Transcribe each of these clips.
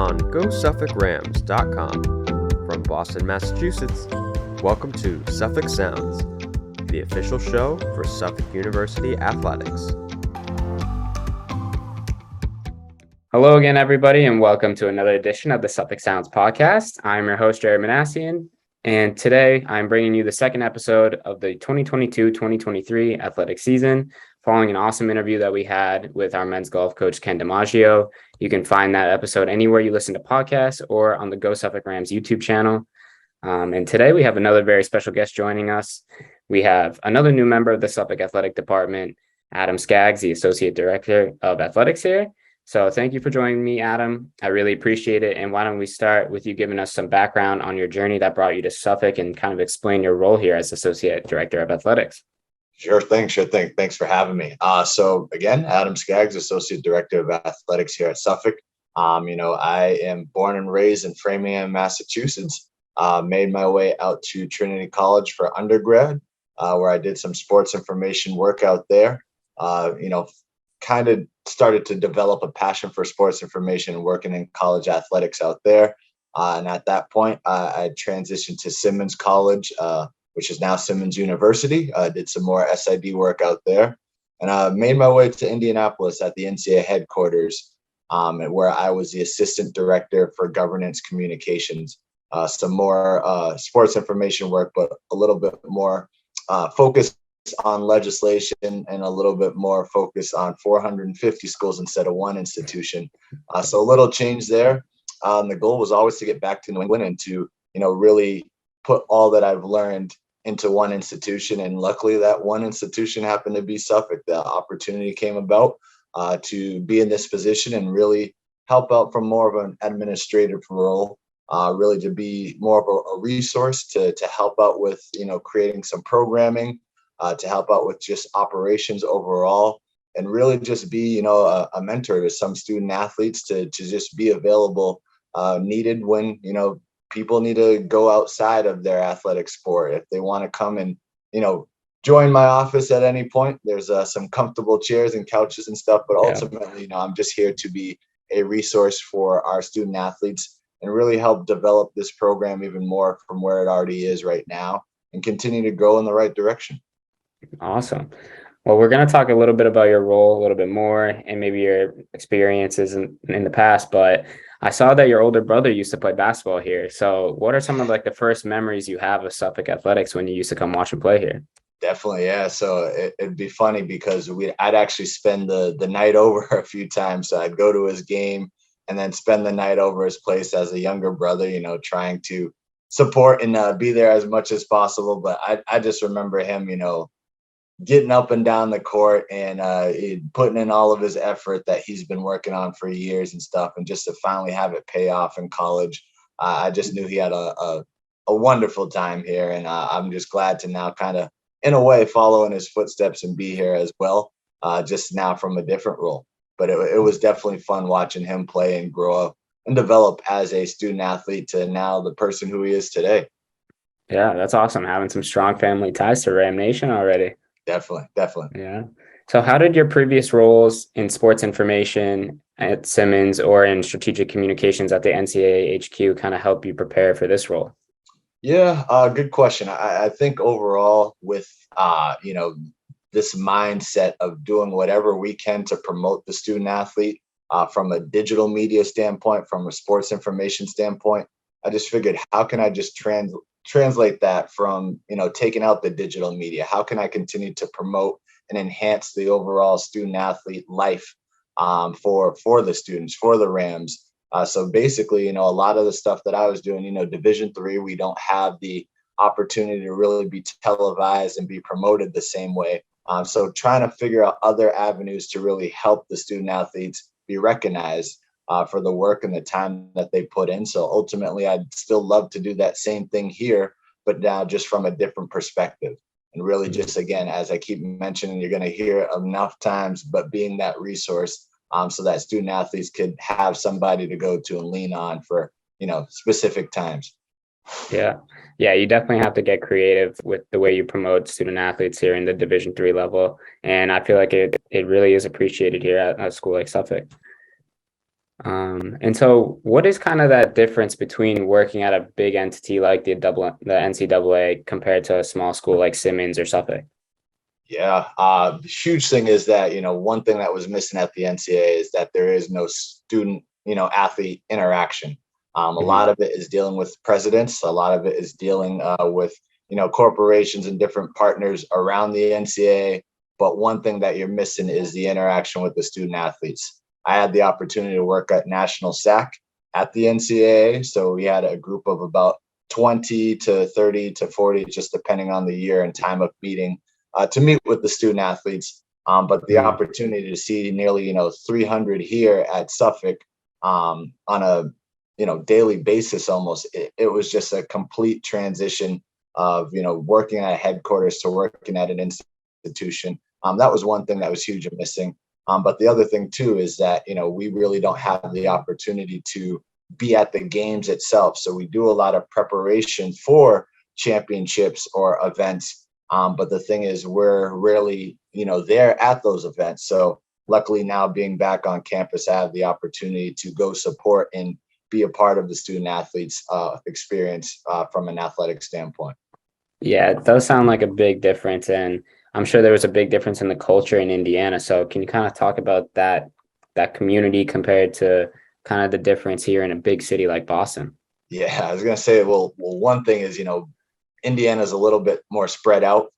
on GoSuffolkRams.com. From Boston, Massachusetts, welcome to Suffolk Sounds, the official show for Suffolk University Athletics. Hello again, everybody, and welcome to another edition of the Suffolk Sounds podcast. I'm your host, Jared Manassian, and today I'm bringing you the second episode of the 2022-2023 athletic season, following an awesome interview that we had with our men's golf coach, Ken DiMaggio. You can find that episode anywhere you listen to podcasts or on the Go Suffolk Rams YouTube channel. And today we have another very special guest joining us. We have another new member of the Suffolk Athletic Department, Adam Skaggs, the Associate Director of Athletics here. So thank you for joining me, Adam. I really appreciate it. And why don't we start with you giving us some background on your journey that brought you to Suffolk and kind of explain your role here as Associate Director of Athletics. Sure thing. Thanks for having me. So again, Adam Skaggs, Associate Director of Athletics here at Suffolk. I am born and raised in Framingham, Massachusetts. Made my way out to Trinity College for undergrad, where I did some sports information work out there. Kind of started to develop a passion for sports information and working in college athletics out there. And at that point, I transitioned to Simmons College, which is now Simmons University. Did some more SID work out there, and made my way to Indianapolis at the NCAA headquarters, where I was the assistant director for governance communications. Some more sports information work, but a little bit more focused on legislation and a little bit more focus on 450 schools instead of one institution. So a little change there. The goal was always to get back to New England and to, really put all that I've learned into one institution. And luckily that one institution happened to be Suffolk. The opportunity came about to be in this position and really help out from more of an administrative role, really to be more of a resource to help out with, creating some programming, to help out with just operations overall, and really just be, a mentor to some student athletes to just be available, needed when, people need to go outside of their athletic sport. If they want to come and, join my office at any point, there's some comfortable chairs and couches and stuff, but ultimately, I'm just here to be a resource for our student athletes and really help develop this program even more from where it already is right now and continue to go in the right direction. Awesome. Well, we're going to talk a little bit about your role a little bit more and maybe your experiences in the past, but I saw that your older brother used to play basketball here. So what are some of the first memories you have of Suffolk Athletics when you used to come watch and play here? Definitely. Yeah. So it'd be funny because I'd actually spend the night over a few times. So I'd go to his game and then spend the night over his place as a younger brother, trying to support and be there as much as possible. But I just remember him, getting up and down the court and putting in all of his effort that he's been working on for years and stuff. And just to finally have it pay off in college, I just knew he had a wonderful time here. And I'm just glad to now kind of, in a way, follow in his footsteps and be here as well, just now from a different role. But it was definitely fun watching him play and grow up and develop as a student athlete to now the person who he is today. Yeah, that's awesome. Having some strong family ties to Ram Nation already. Definitely. Yeah. So how did your previous roles in sports information at Simmons or in strategic communications at the NCAA HQ kind of help you prepare for this role? Yeah, good question. I think overall with, this mindset of doing whatever we can to promote the student athlete from a digital media standpoint, from a sports information standpoint, I just figured, how can I just translate that from, taking out the digital media? How can I continue to promote and enhance the overall student athlete life for the students, for the Rams? So basically, a lot of the stuff that I was doing, Division III, we don't have the opportunity to really be televised and be promoted the same way. So trying to figure out other avenues to really help the student athletes be recognized for the work and the time that they put in. So ultimately, I'd still love to do that same thing here, but now just from a different perspective. And really just, again, as I keep mentioning, you're going to hear it enough times, but being that resource so that student athletes could have somebody to go to and lean on for, specific times. Yeah, you definitely have to get creative with the way you promote student athletes here in the Division III level. And I feel like it really is appreciated here at a school like Suffolk. And so what is kind of that difference between working at a big entity like the NCAA compared to a small school like Simmons or Suffolk? Yeah, the huge thing is that, one thing that was missing at the NCAA is that there is no student, athlete interaction. A Hmm. lot of it is dealing with presidents. A lot of it is dealing with, corporations and different partners around the NCAA. But one thing that you're missing is the interaction with the student athletes. I had the opportunity to work at National SAC at the NCAA. So we had a group of about 20 to 30 to 40, just depending on the year and time of meeting, to meet with the student athletes. But the Hmm. opportunity to see nearly 300 here at Suffolk on a daily basis almost, it was just a complete transition of working at headquarters to working at an institution. That was one thing that was huge and missing. But the other thing too is that we really don't have the opportunity to be at the games itself. So we do a lot of preparation for championships or events, but the thing is, we're rarely, there at those events. So luckily now being back on campus, I have the opportunity to go support and be a part of the student athletes experience from an athletic standpoint. Yeah, it does sound like a big difference. And I'm sure there was a big difference in the culture in Indiana. So can you kind of talk about that community compared to kind of the difference here in a big city like Boston? Yeah, I was gonna say, well, one thing is, Indiana's a little bit more spread out.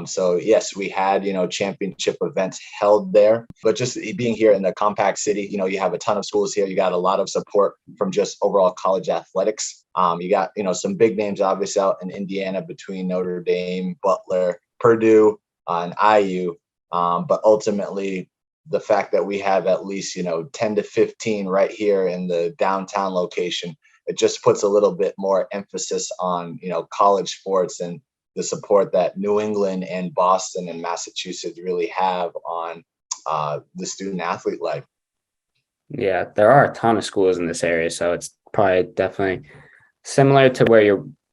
So yes, we had, championship events held there, but just being here in the compact city, you have a ton of schools here. You got a lot of support from just overall college athletics. You got, some big names obviously out in Indiana between Notre Dame, Butler, Purdue, and IU. But ultimately, the fact that we have at least, 10 to 15 right here in the downtown location, it just puts a little bit more emphasis on college sports and the support that New England and Boston and Massachusetts really have on the student athlete life. Yeah, there are a ton of schools in this area, so it's probably definitely similar to where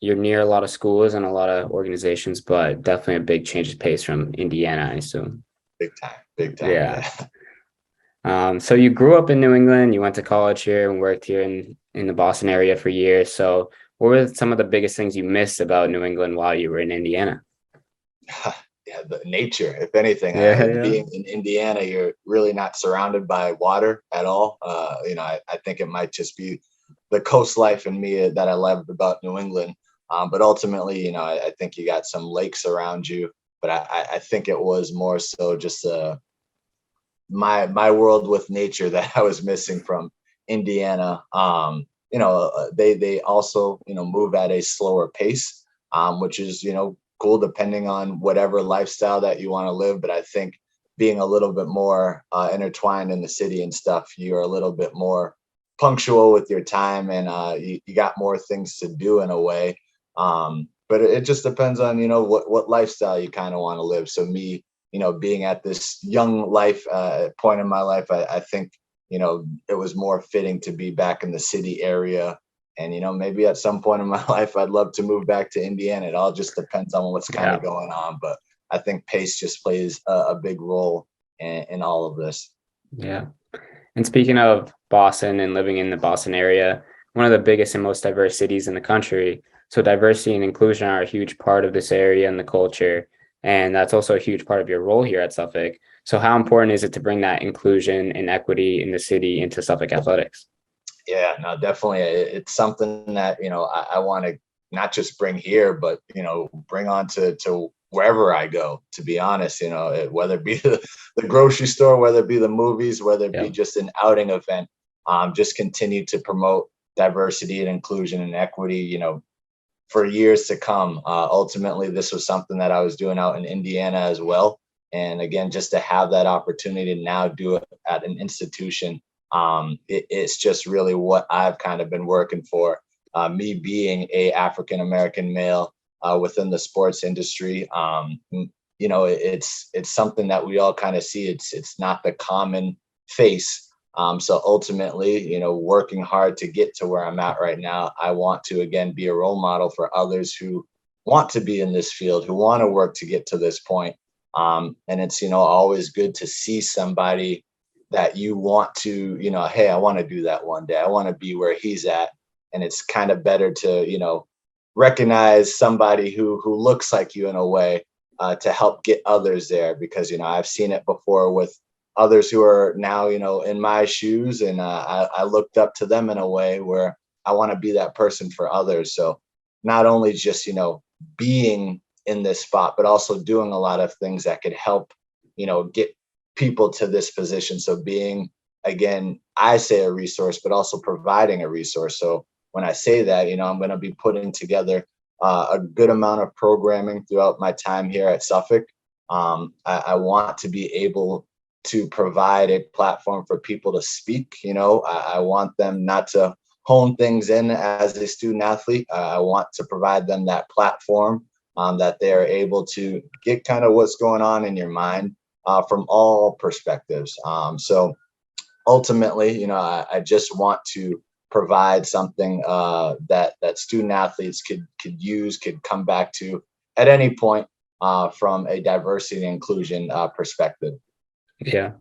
you're near a lot of schools and a lot of organizations, but definitely a big change of pace from Indiana, I assume. Big time, Yeah. yeah. So you grew up in New England, you went to college here and worked here in the Boston area for years. So what were some of the biggest things you missed about New England while you were in Indiana? Yeah, the nature, if anything. Yeah, yeah. Being in Indiana, you're really not surrounded by water at all. I think it might just be the coast life in me that I loved about New England. But ultimately, I think you got some lakes around you. But I think it was more so just my world with nature that I was missing from Indiana. They also move at a slower pace, which is cool depending on whatever lifestyle that you want to live. But I think being a little bit more intertwined in the city and stuff, you're a little bit more punctual with your time, and you got more things to do in a way. But it just depends on what lifestyle you kind of want to live. So me, being at this young life point in my life, I think, it was more fitting to be back in the city area. And, maybe at some point in my life, I'd love to move back to Indiana. It all just depends on what's kind Yeah. of going on. But I think pace just plays a big role in all of this. Yeah. And speaking of Boston and living in the Boston area, one of the biggest and most diverse cities in the country. So diversity and inclusion are a huge part of this area and the culture. And that's also a huge part of your role here at Suffolk. So how important is it to bring that inclusion and equity in the city into Suffolk athletics? Yeah, no, definitely. It's something that, I want to not just bring here, but, bring on to wherever I go, to be honest, whether it be the grocery store, whether it be the movies, whether it be Yeah. just an outing event, just continue to promote diversity and inclusion and equity, for years to come. Ultimately, this was something that I was doing out in Indiana as well. And again, just to have that opportunity to now do it at an institution, it's just really what I've kind of been working for. Me being a African American male within the sports industry, it's something that we all kind of see. It's not the common face. So ultimately, working hard to get to where I'm at right now, I want to again be a role model for others who want to be in this field, who want to work to get to this point. And it's always good to see somebody that you want to, hey, I want to do that one day. I want to be where he's at. And it's kind of better to, recognize somebody who looks like you in a way, to help get others there, because, I've seen it before with others who are now, in my shoes, and I looked up to them in a way where I want to be that person for others. So not only just, being in this spot, but also doing a lot of things that could help, get people to this position. So being, again, I say a resource, but also providing a resource. So when I say that, I'm going to be putting together a good amount of programming throughout my time here at Suffolk. I want to be able to provide a platform for people to speak. I want them not to hone things in as a student athlete. I want to provide them that platform, that they're able to get kind of what's going on in your mind, from all perspectives. So ultimately, I just want to provide something, that student athletes could use, could come back to at any point, from a diversity and inclusion perspective. Yeah.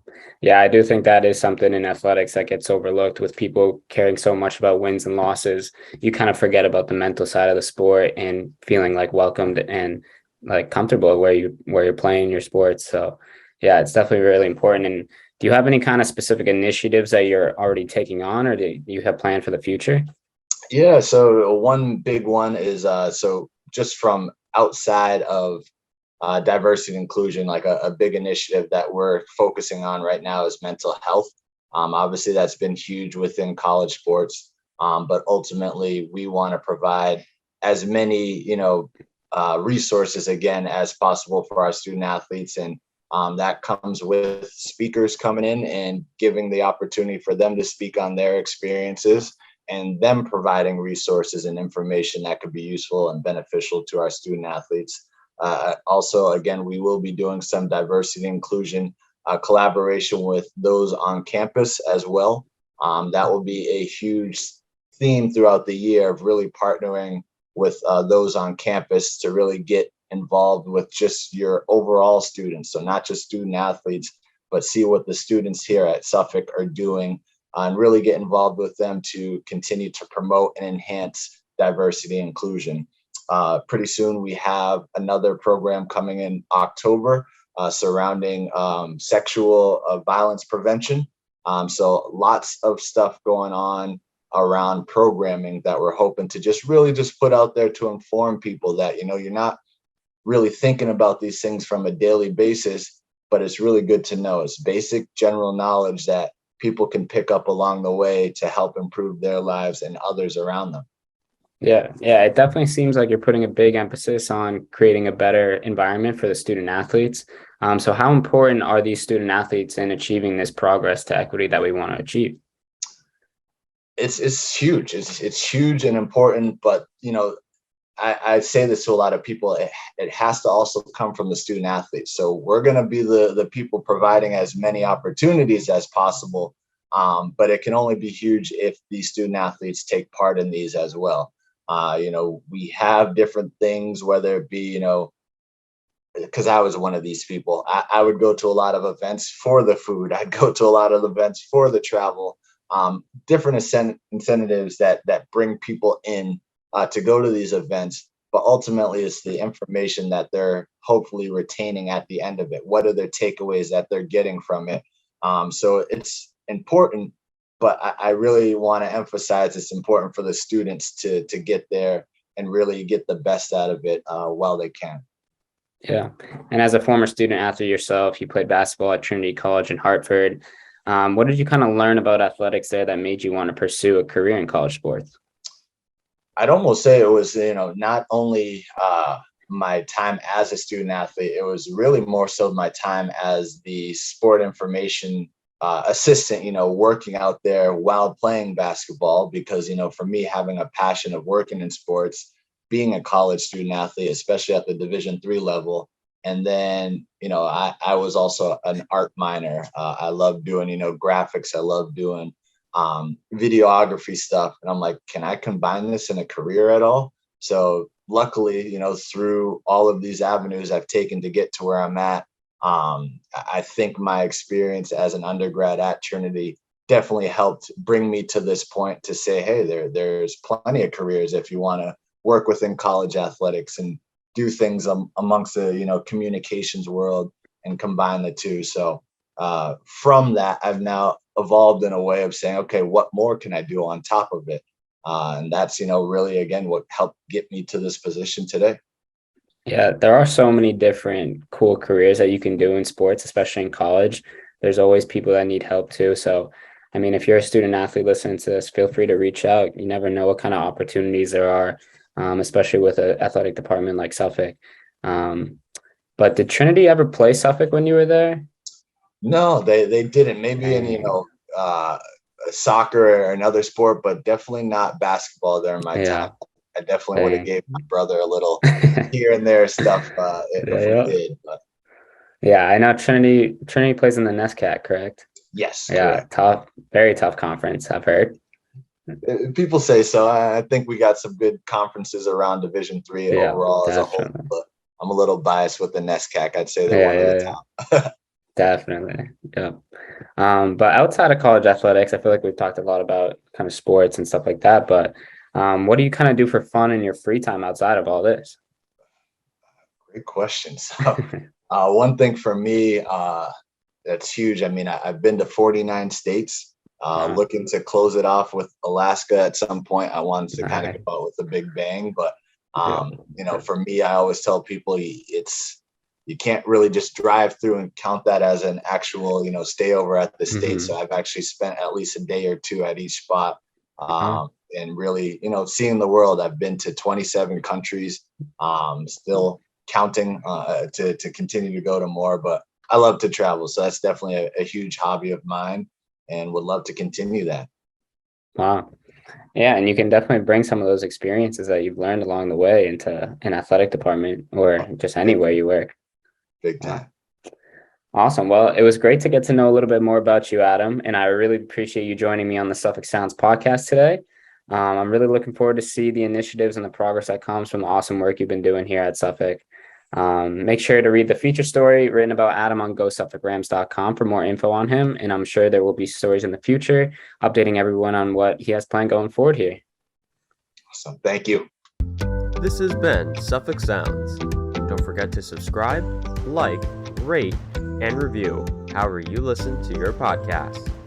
Yeah, I do think that is something in athletics that gets overlooked with people caring so much about wins and losses. You kind of forget about the mental side of the sport and feeling like welcomed and like comfortable where you're playing your sports. So yeah, it's definitely really important. And do you have any kind of specific initiatives that you're already taking on or do you have planned for the future? Yeah, so one big one is, so just from outside of diversity and inclusion, like a big initiative that we're focusing on right now is mental health. Obviously, that's been huge within college sports, but ultimately, we want to provide as many, resources again as possible for our student athletes, and that comes with speakers coming in and giving the opportunity for them to speak on their experiences, and them providing resources and information that could be useful and beneficial to our student athletes. Also, again, we will be doing some diversity and inclusion collaboration with those on campus as well. That will be a huge theme throughout the year of really partnering with those on campus to really get involved with just your overall students. So not just student athletes, but see what the students here at Suffolk are doing, and really get involved with them to continue to promote and enhance diversity and inclusion. Pretty soon we have another program coming in October, surrounding sexual violence prevention. So lots of stuff going on around programming that we're hoping to just really just put out there to inform people that, you're not really thinking about these things from a daily basis, but it's really good to know. It's basic general knowledge that people can pick up along the way to help improve their lives and others around them. Yeah, yeah, it definitely seems like you're putting a big emphasis on creating a better environment for the student athletes. So how important are these student athletes in achieving this progress to equity that we want to achieve? It's huge. It's huge and important, but I say this to a lot of people. It has to also come from the student athletes. So we're going to be the people providing as many opportunities as possible, but it can only be huge if these student athletes take part in these as well. We have different things, whether it be, because I was one of these people. I would go to a lot of events for the food. I'd go to a lot of events for the travel, different incentives that bring people in to go to these events. But ultimately, it's the information that they're hopefully retaining at the end of it. What are their takeaways that they're getting from it? So it's important, but I really want to emphasize it's important for the students to get there and really get the best out of it while they can. Yeah. And as a former student athlete yourself, you played basketball at Trinity College in Hartford. What did you kind of learn about athletics there that made you want to pursue a career in college sports? I'd almost say it was, not only my time as a student athlete, it was really more so my time as the sport information assistant, working out there while playing basketball. Because, for me, having a passion of working in sports, being a college student athlete, especially at the Division III level. And then, I was also an art minor. I love doing, graphics. I love doing videography stuff. And I'm like, can I combine this in a career at all? So luckily, through all of these avenues I've taken to get to where I'm at, I think my experience as an undergrad at Trinity definitely helped bring me to this point to say, hey, there's plenty of careers if you want to work within college athletics and do things amongst the communications world and combine the two. So from that, I've now evolved in a way of saying, okay, what more can I do on top of it? And that's really again what helped get me to this position today. Yeah, there are so many different cool careers that you can do in sports, especially in college. There's always people that need help too. So, I mean, if you're a student athlete listening to this, feel free to reach out. You never know what kind of opportunities there are, especially with an athletic department like Suffolk. Um, but did Trinity ever play Suffolk when you were there? No, they didn't. Maybe in Dang. soccer or another sport, but definitely not basketball during my time. Yeah, I definitely would have dang. gave my brother a little here and there stuff Yeah, if we yeah. did. But Yeah, I know Trinity plays in the NESCAC, correct? yes, Yeah, correct. tough, very tough conference, I've heard. People say so. I think we got some good conferences around Division III Yeah, overall as a whole. definitely. But I'm a little biased with the NESCAC. I'd say they're Yeah, one of the yeah, yeah. top. Definitely. Yeah. But outside of college athletics, I feel like we've talked a lot about kind of sports and stuff like that. But what do you kind of do for fun in your free time outside of all this? Great question. So one thing for me that's huge. I mean, I've been to 49 states. Wow. Looking to close it off with Alaska at some point. I wanted to kind of Nice. go out with a big bang, but Yeah. for me, I always tell people you can't really just drive through and count that as an actual stay over at the state. Hmm. So I've actually spent at least a day or two at each spot, Wow. and really seeing the world. I've been to 27 countries, still counting to continue to go to more, but I love to travel, so that's definitely a huge hobby of mine, and would love to continue that. Wow. Yeah, and you can definitely bring some of those experiences that you've learned along the way into an athletic department or just Big, anywhere you work. big Wow. time. Awesome. Well, it was great to get to know a little bit more about you, Adam, and I really appreciate you joining me on the Suffolk Sounds podcast today. I'm really looking forward to see the initiatives and the progress that comes from the awesome work you've been doing here at Suffolk. Make sure to read the feature story written about Adam on GoSuffolkRams.com for more info on him, and I'm sure there will be stories in the future updating everyone on what he has planned going forward here. So thank you. This has been Suffolk Sounds. Don't forget to subscribe, like, rate, and review however you listen to your podcast.